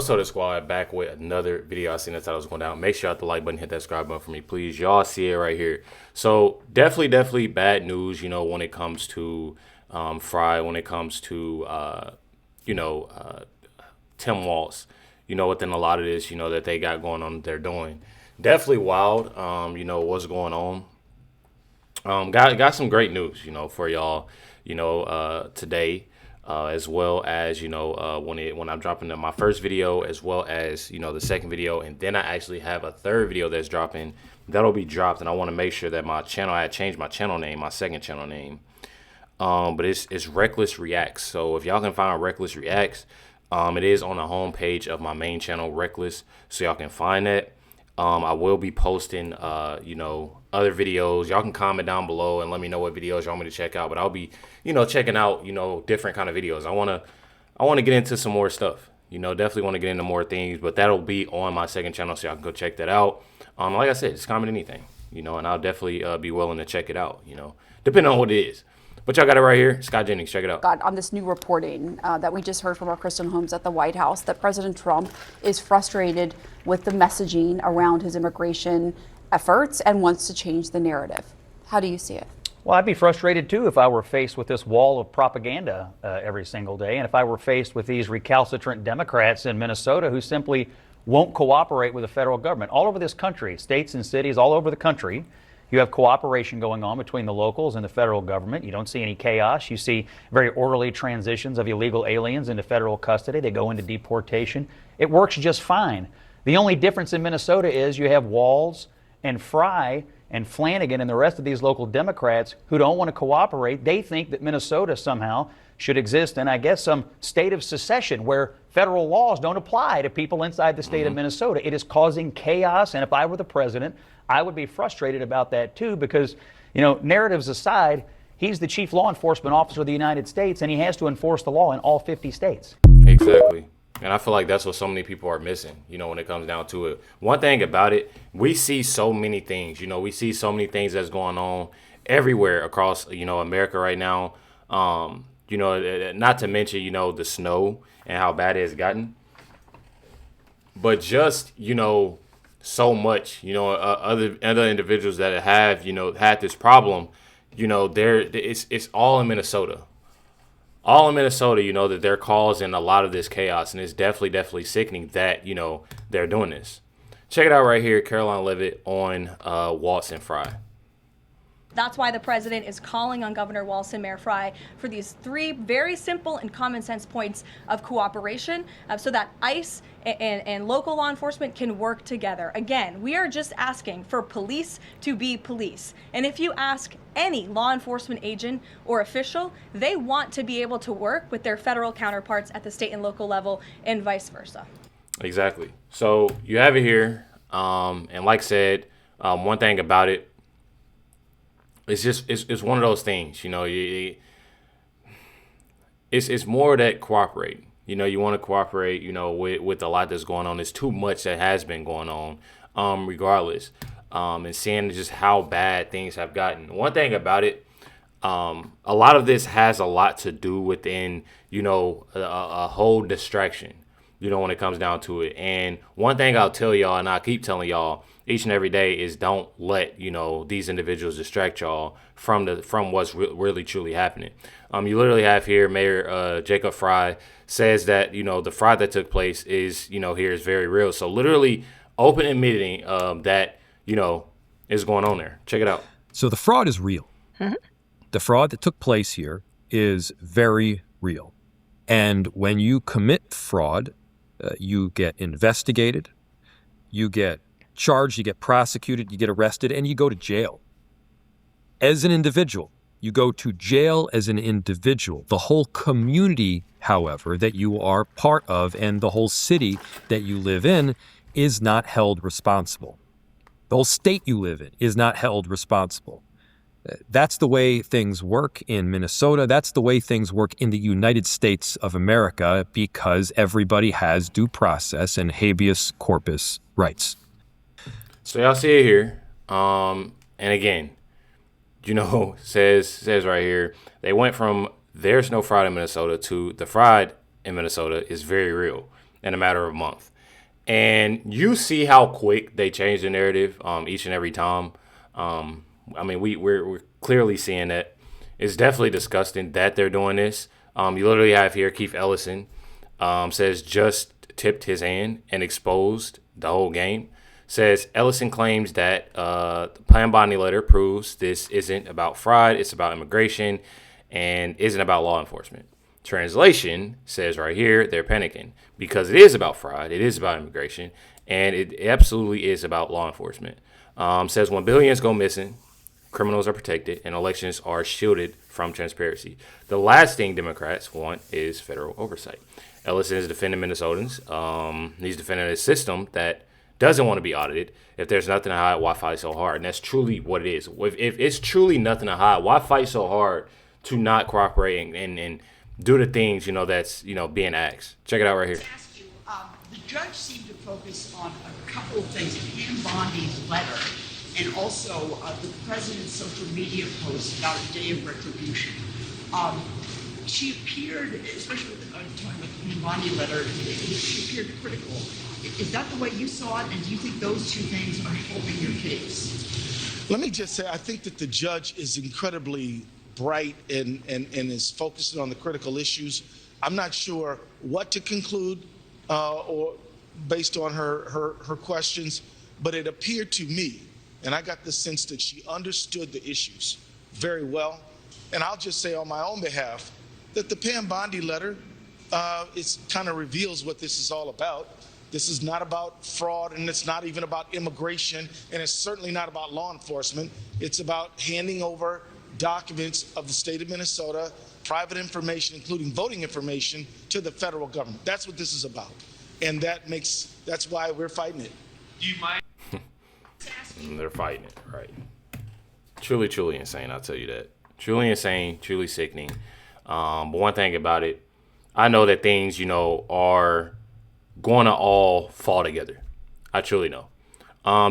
What's up, the squad? Back with another video. I seen that title was going down. Make sure you hit the like button, hit that subscribe button for me, please. Y'all see it right here. So definitely bad news, when it comes to Frey, when it comes to, Tim Walz, within a lot of this, that they got going on, that they're doing. Definitely wild, what's going on. Got some great news, for y'all, today. As well as when I'm dropping my first video, as well as the second video, and then I actually have a third video that's dropping. That'll be dropped, and I want to make sure that my channel, I had changed my channel name, my second channel name, but it's Reckless Reacts. So if y'all can find Reckless Reacts, it is on the home page of my main channel, Reckless, so y'all can find that. I will be posting other videos. Y'all can comment down below and let me know what videos you want me to check out, but I'll be checking out different kind of videos. I want to get into some more stuff, definitely want to get into more things, but that'll be on my second channel, so y'all can go check that out. Like I said, just comment anything, and I'll definitely be willing to check it out, depending on what it is. But y'all got it right here. Scott Jennings, check it out. Got on this new reporting that we just heard from our Kristen Holmes at the White House, that President Trump is frustrated with the messaging around his immigration efforts and wants to change the narrative. How do you see it? Well, I'd be frustrated too if I were faced with this wall of propaganda every single day, and if I were faced with these recalcitrant Democrats in Minnesota who simply won't cooperate with the federal government. All over this country, states and cities all over the country, you have cooperation going on between the locals and the federal government. You don't see any chaos. You see very orderly transitions of illegal aliens into federal custody. They go into deportation. It works just fine. The only difference in Minnesota is you have Walz and Frey and Flanagan and the rest of these local Democrats who don't want to cooperate. They think that Minnesota somehow should exist in, I guess, some state of secession where federal laws don't apply to people inside the state of Minnesota. It is causing chaos, and if I were the president, I would be frustrated about that too, because, narratives aside, he's the chief law enforcement officer of the United States, and he has to enforce the law in all 50 states. Exactly. And I feel like that's what so many people are missing, when it comes down to it. One thing about it, we see so many things, we see so many things that's going on everywhere across, America right now. Not to mention, the snow and how bad it has gotten. But just, so much, other individuals that have, had this problem, it's all in Minnesota. All in Minnesota, that they're causing a lot of this chaos, and it's definitely sickening that, they're doing this. Check it out right here, Caroline Leavitt on Walz and Frey. That's why the president is calling on Governor Walz and Mayor Frey for these three very simple and common sense points of cooperation so that ICE and local law enforcement can work together. Again, we are just asking for police to be police. And if you ask any law enforcement agent or official, they want to be able to work with their federal counterparts at the state and local level and vice versa. Exactly. So you have it here. And like I said, one thing about it, it's one of those things, it's more that cooperate. You want to cooperate, with a lot that's going on. There's too much that has been going on, regardless. And seeing just how bad things have gotten. One thing about it, a lot of this has a lot to do within, a whole distraction, when it comes down to it. And one thing I'll tell y'all, and I keep telling y'all each and every day, is don't let, these individuals distract y'all from what's really truly happening. You literally have here Mayor Jacob Frey says that, the fraud that took place is, here is very real. So literally open admitting that, is going on there. Check it out. So the fraud is real. The fraud that took place here is very real. And when you commit fraud, you get investigated, you get charged, you get prosecuted, you get arrested, and you go to jail. As an individual, you go to jail as an individual. The whole community, however, that you are part of, and the whole city that you live in, is not held responsible. The whole state you live in is not held responsible. That's the way things work in Minnesota. That's the way things work in the United States of America, because everybody has due process and habeas corpus rights. So y'all see it here. And again, says right here, they went from there's no fraud in Minnesota to the fraud in Minnesota is very real. in a matter of a month. And you see how quick they change the narrative each and every time. I mean, we're clearly seeing that. It's definitely disgusting that they're doing this. You literally have here Keith Ellison says just tipped his hand and exposed the whole game. Says Ellison claims that the Plan Bondi letter proves this isn't about fraud, it's about immigration, and isn't about law enforcement. Translation says right here, they're panicking because it is about fraud, it is about immigration, and it absolutely is about law enforcement. Says when billions go missing, criminals are protected, and elections are shielded from transparency. The last thing Democrats want is federal oversight. Ellison is defending Minnesotans. He's defending a system that doesn't want to be audited. If there's nothing to hide, why fight so hard? And that's truly what it is. If it's truly nothing to hide, why fight so hard to not cooperate and do the things, that's, being asked? Check it out right here. Ask you, the judge seemed to focus on a couple of things, Pam Bondi's letter, and also the president's social media post about a day of retribution. She appeared, especially with talking about the Pam Bondi letter, she appeared critical. Is that the way you saw it, and do you think those two things are helping your case? Let me just say, I think that the judge is incredibly bright and is focusing on the critical issues. I'm not sure what to conclude or based on her questions, but it appeared to me, and I got the sense that she understood the issues very well. And I'll just say on my own behalf that the Pam Bondi letter kind of reveals what this is all about. This is not about fraud, and it's not even about immigration, and it's certainly not about law enforcement. It's about handing over documents of the state of Minnesota, private information, including voting information, to the federal government. That's what this is about. And that's why we're fighting it. Do you mind? They're fighting it, right? Truly, truly insane, I'll tell you that. Truly insane, truly sickening. But one thing about it, I know that things, are going to all fall together. I truly know.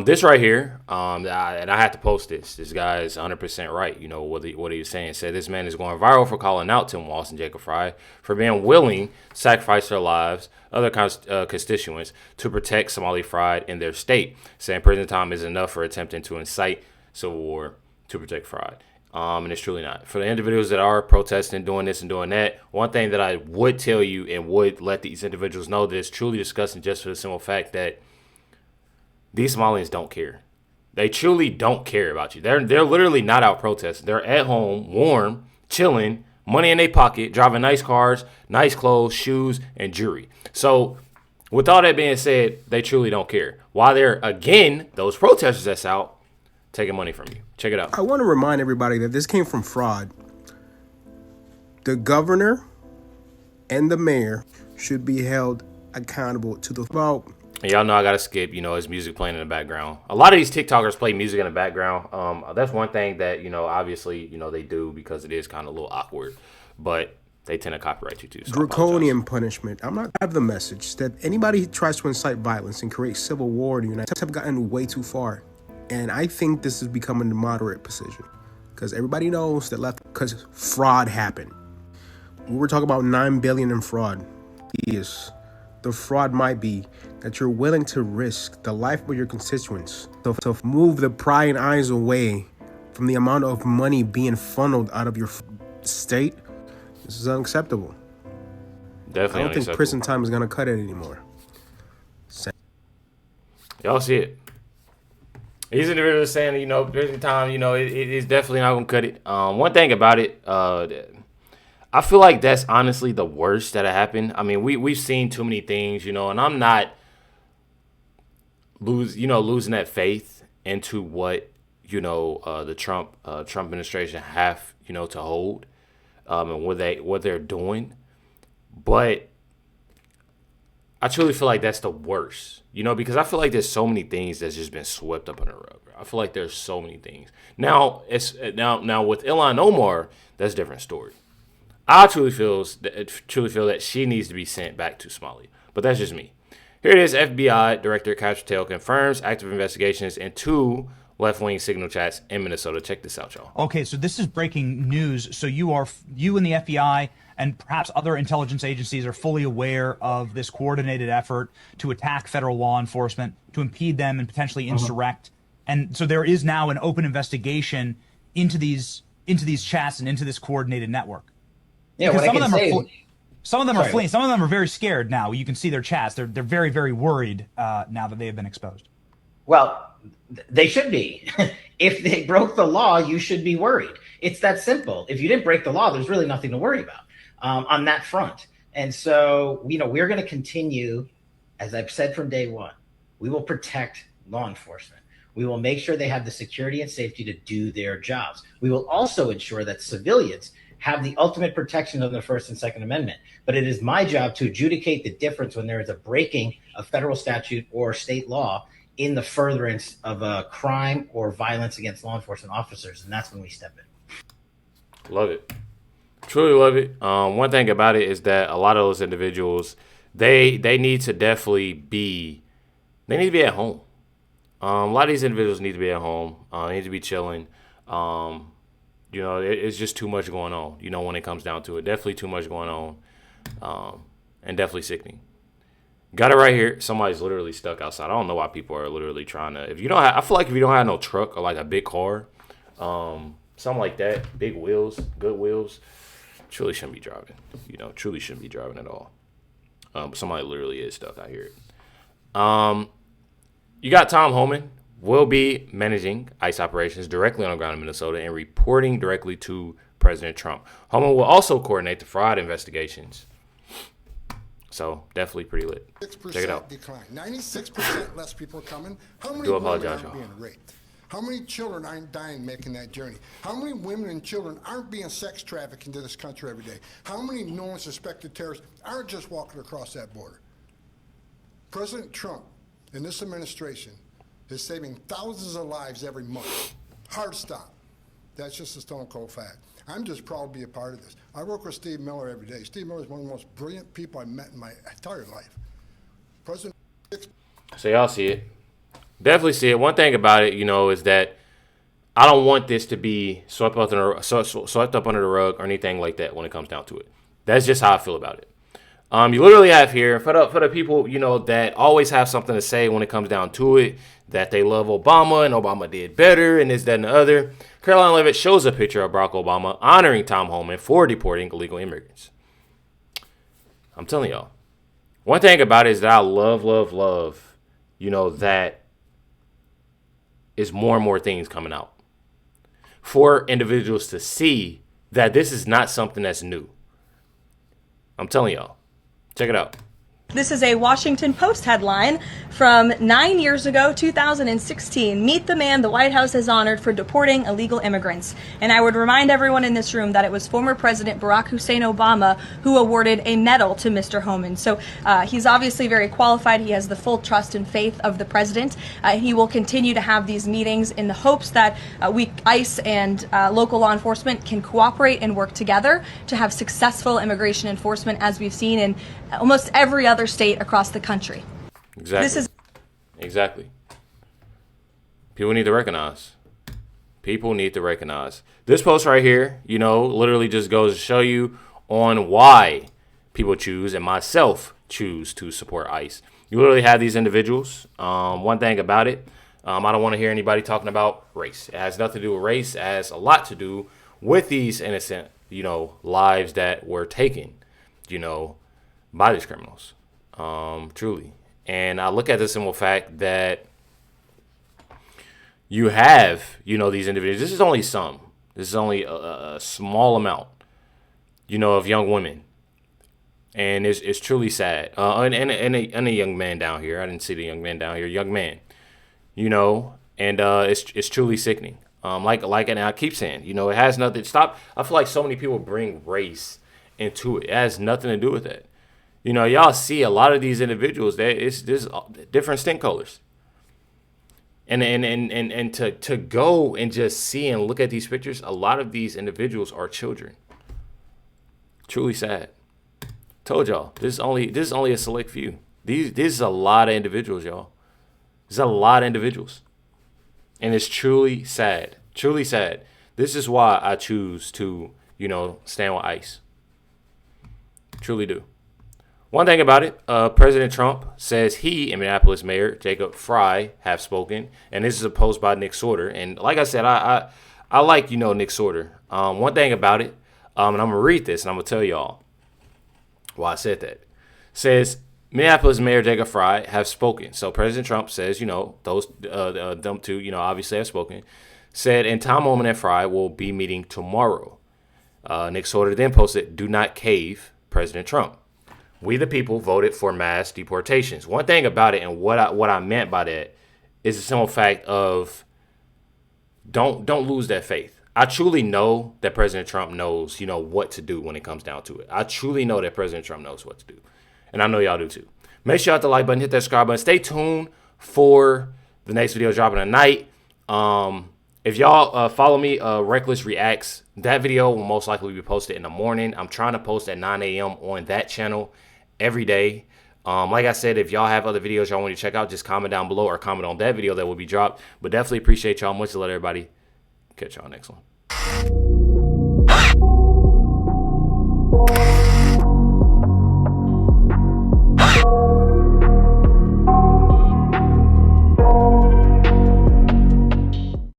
This right here, and I had to post this. This guy is 100% right. What he was saying. Said this man is going viral for calling out Tim Walz and Jacob Frey for being willing to sacrifice their lives, other constituents, to protect Somali pride in their state. Saying prison time is enough for attempting to incite civil war to protect pride. And it's truly not. For the individuals that are protesting, doing this and doing that, one thing that I would tell you and would let these individuals know that it's truly disgusting just for the simple fact that these Somalians don't care. They truly don't care about you. They're literally not out protesting. They're at home, warm, chilling, money in their pocket, driving nice cars, nice clothes, shoes, and jewelry. So with all that being said, they truly don't care. While they're, again, those protesters that's out, taking money from you. Check it out. I want to remind everybody that this came from fraud. The governor and the mayor should be held accountable to the vote. And y'all know I gotta skip, his music playing in the background. A lot of these TikTokers play music in the background. That's one thing that, obviously, they do because it is kind of a little awkward. But they tend to copyright you too. So draconian punishment. I'm not have the message that anybody who tries to incite violence and create civil war in the United States have gotten way too far. And I think this is becoming the moderate position because everybody knows that because fraud happened. We were talking about $9 billion in fraud. Yes, the fraud might be that you're willing to risk the life of your constituents to move the prying eyes away from the amount of money being funneled out of your state. This is unacceptable. Definitely I don't think prison time is going to cut it anymore. Y'all see it. These individuals saying, prison time, it is definitely not going to cut it. One thing about it, I feel like that's honestly the worst that happened. I mean, we've seen too many things, and I'm not losing that faith into what, the Trump administration have, to hold, and what they're doing. But I truly feel like that's the worst, because I feel like there's so many things that's just been swept up in the rug. I feel like there's so many things. Now with Ilhan Omar, that's a different story. I truly feel that she needs to be sent back to Somalia, but that's just me. Here it is. FBI Director Cash Patel confirms active investigations into left-wing signal chats in Minnesota. Check this out, y'all. Okay, so this is breaking news. So you and the FBI and perhaps other intelligence agencies are fully aware of this coordinated effort to attack federal law enforcement, to impede them and potentially insurrect. And so there is now an open investigation into these chats and into this coordinated network. Yeah, because what I can say. Some of them are fleeing. Some of them are very scared now. You can see their chats. They're very, very worried now that they have been exposed. Well, they should be. If they broke the law, you should be worried. It's that simple. If you didn't break the law, there's really nothing to worry about on that front. And so, we're going to continue, as I've said from day one, we will protect law enforcement. We will make sure they have the security and safety to do their jobs. We will also ensure that civilians have the ultimate protection of the First and Second Amendment. But it is my job to adjudicate the difference when there is a breaking of federal statute or state law in the furtherance of a crime or violence against law enforcement officers. And that's when we step in. Love it. Truly love it. One thing about it is that a lot of those individuals, they need to definitely be, they need to be at home. A lot of these individuals need to be at home. They need to be chilling. It's just too much going on, when it comes down to it. Definitely too much going on, and definitely sickening. Got it right here. Somebody's literally stuck outside. I don't know why people are literally trying to. I feel like if you don't have no truck or like a big car, something like that, big wheels, good wheels, truly shouldn't be driving. Truly shouldn't be driving at all. But somebody literally is stuck out here. You got Tom Homan will be managing ICE operations directly on the ground in Minnesota and reporting directly to President Trump. Homan will also coordinate the fraud investigations. So definitely pretty lit. Check it out. Decline. 96% less people are coming. How many women aren't being raped? How many children aren't dying making that journey? How many women and children aren't being sex trafficked into this country every day? How many known suspected terrorists aren't just walking across that border? President Trump and this administration is saving thousands of lives every month. Hard stop. That's just a stone cold fact. I'm just proud to be a part of this. I work with Steve Miller every day. Steve Miller is one of the most brilliant people I've met in my entire life. President. So y'all see it. Definitely see it. One thing about it, is that I don't want this to be swept up under the rug or anything like that when it comes down to it. That's just how I feel about it. You literally have here, for the people, that always have something to say when it comes down to it, that they love Obama and Obama did better and this, that, and the other. Caroline Leavitt shows a picture of Barack Obama honoring Tom Homan for deporting illegal immigrants. I'm telling y'all. One thing about it is that I love, that is more and more things coming out. For individuals to see that this is not something that's new. I'm telling y'all. Check it out. This is a Washington Post headline from 9 years ago, 2016. Meet the man the White House has honored for deporting illegal immigrants. And I would remind everyone in this room that it was former President Barack Hussein Obama who awarded a medal to Mr. Homan. So he's obviously very qualified. He has the full trust and faith of the president. He will continue to have these meetings in the hopes that ICE and local law enforcement can cooperate and work together to have successful immigration enforcement, as we've seen in almost every other state across the country. Exactly. Exactly. People need to recognize. This post right here, literally just goes to show you on why people choose and myself choose to support ICE. You literally have these individuals. One thing about it, I don't want to hear anybody talking about race. It has nothing to do with race. It has a lot to do with these innocent, lives that were taken, by these criminals. Truly. And I look at the simple fact that you have, these individuals. This is only some. This is only a small amount, of young women. And it's truly sad. And a young man down here. I didn't see the young man down here. Young man, and it's truly sickening. And I keep saying, it has nothing. Stop. I feel like so many people bring race into it. It has nothing to do with that. Y'all see a lot of these individuals that there's different skin colors. And to go and just see and look at these pictures, a lot of these individuals are children. Truly sad. Told y'all, this is only a select few. This is a lot of individuals, y'all. There's a lot of individuals. And it's truly sad. Truly sad. This is why I choose to, stand with ICE. Truly do. One thing about it, President Trump says he and Minneapolis Mayor Jacob Frey have spoken, and this is a post by Nick Sorter. And like I said, I like, Nick Sorter. One thing about it, and I'm going to read this, and I'm going to tell y'all why I said that. Says, Minneapolis Mayor Jacob Frey have spoken. So President Trump says, those them two, obviously have spoken. Said, and Tom Homan and Frey will be meeting tomorrow. Nick Sorter then posted, do not cave, President Trump. We the people voted for mass deportations. One thing about it, and what I meant by that, is the simple fact of don't lose that faith. I truly know that President Trump knows, what to do when it comes down to it. I truly know that President Trump knows what to do. And I know y'all do too. Make sure you hit the like button, hit that subscribe button. Stay tuned for the next video dropping tonight. If y'all follow me, Recklezz Reacts, that video will most likely be posted in the morning. I'm trying to post at 9 a.m. on that channel every day. Like I said, if y'all have other videos y'all want to check out, just comment down below or comment on that video that will be dropped. But definitely appreciate y'all. Much love, everybody. Catch y'all next one.